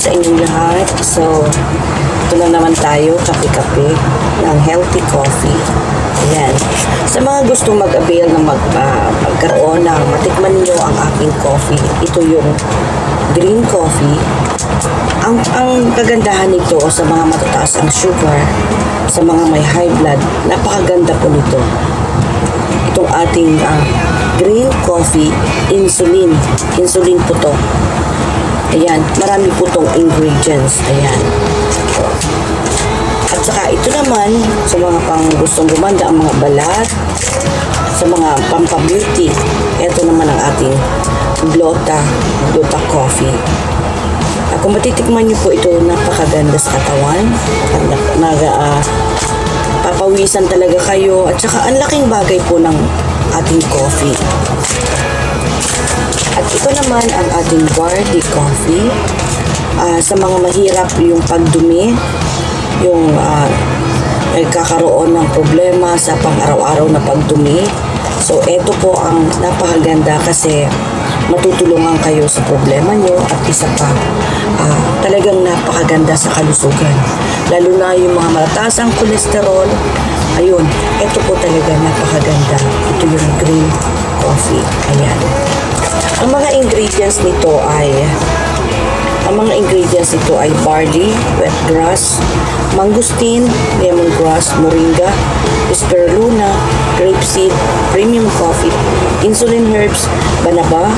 sa inyong lahat. So, ito na naman tayo, kape-kape ng healthy coffee. Ayan. Sa mga gustong mag-avail na magkaroon ng matikman nyo ang aking coffee, ito yung green coffee. Ang kagandahan nito sa mga matataas ang sugar, sa mga may high blood, napakaganda po nito. Itong ating green coffee, insulin. Insulin po to. Ayan, marami po tong ingredients. Ayan. At saka ito naman, sa mga pang gustong gumanda ang mga balat, sa mga pampabeauty, ito naman ang ating Glota coffee. Kung matitikman nyo po ito, napakaganda sa katawan. Papawisan talaga kayo. At saka ang laking bagay po ng ating coffee. At ito naman ang ating barley coffee. Sa mga mahirap yung pagdumi, yung nagkakaroon ng problema sa pang-araw-araw na pagdumi. So, ito po ang napakaganda kasi matutulungan kayo sa problema nyo at isa pa, talagang napakaganda sa kalusugan. Lalo na yung mga malataas ang kolesterol, ayun, ito po talaga napakaganda. Ito yung green coffee. Ayan. Ang mga ingredients nito ay barley, wheatgrass, mangosteen, lemongrass, moringa, spirulina, grapeseed, premium coffee, insulin herbs, banaba,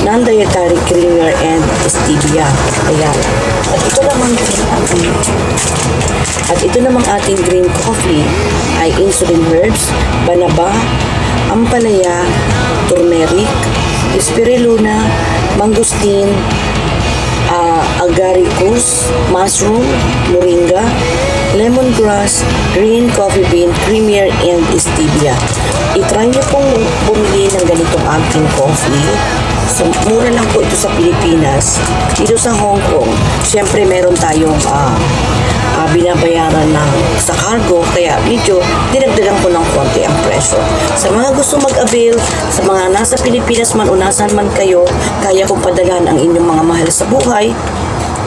non-dietary creamer, and stevia. Ayan. At ito namang ating green coffee ay insulin herbs, banaba, ampalaya, turmeric, spirulina, mangosteen, agaricus, mushroom, moringa, lemongrass, green coffee bean, creamer, and stevia. I-try nyo pong bumili ng ganitong ating coffee. So, mura lang po ito sa Pilipinas. Dito sa Hong Kong, syempre meron tayong binabayaran sa cargo, kaya medyo dinagdagan ko ng konti ang presyo. Sa mga gusto mag-avail, sa mga nasa Pilipinas man o nasan man kayo, kaya kong padalhan ang inyong mga mahal sa buhay.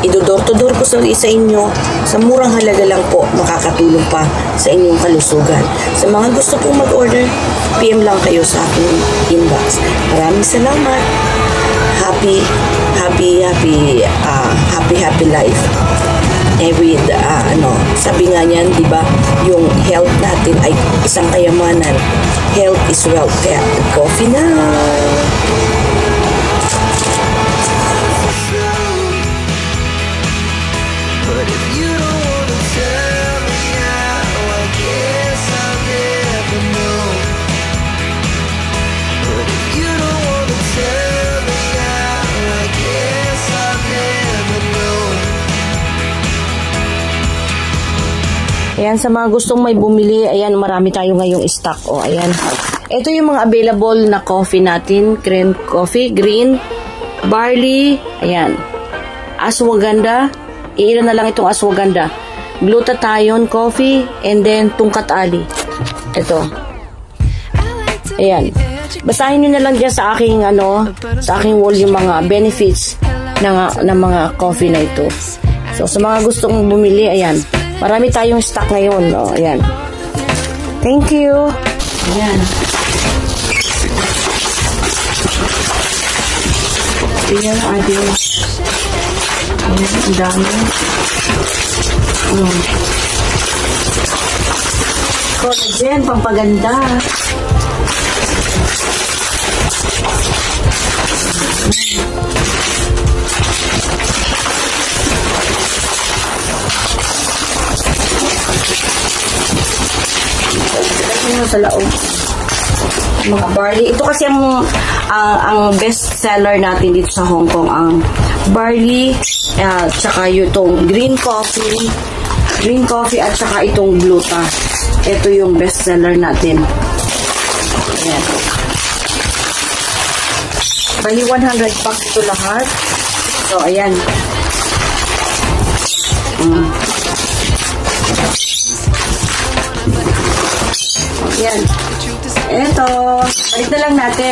Idodor-to-door ko sa inyo sa murang halaga lang po, makakatulong pa sa inyong kalusugan. Sa mga gusto pong mag-order, PM lang kayo sa aking inbox. Maraming salamat. Happy life. Sabi nga niyan, di ba, yung health natin ay isang kayamanan. Health is wealth. Kaya coffee na. Ayan, sa mga gustong may bumili, ayan, marami tayo ngayong stock. O, ayan. Ito yung mga available na coffee natin. Green coffee, green, barley, ayan. Ashwagandha. Iilan na lang itong ashwagandha. Glutathione coffee, and then tungkat ali. Ito. Ayan. Basahin nyo na lang dyan sa aking, sa aking wall yung mga benefits ng mga coffee na ito. So, sa mga gustong bumili, ayan. Marami tayong stock ngayon. O, ayan. Thank you. Ayan. Ayan ang ating. Ayan, ang dami. Collagen, pampaganda. Sa laog. Mga barley. Ito kasi ang best seller natin dito sa Hong Kong, ang barley, tsaka itong green coffee at tsaka itong gluta. Ito yung best seller natin. Ayan. Bali 100 packs ito lahat. So, ayan. Yan. Eto. Balik na lang natin.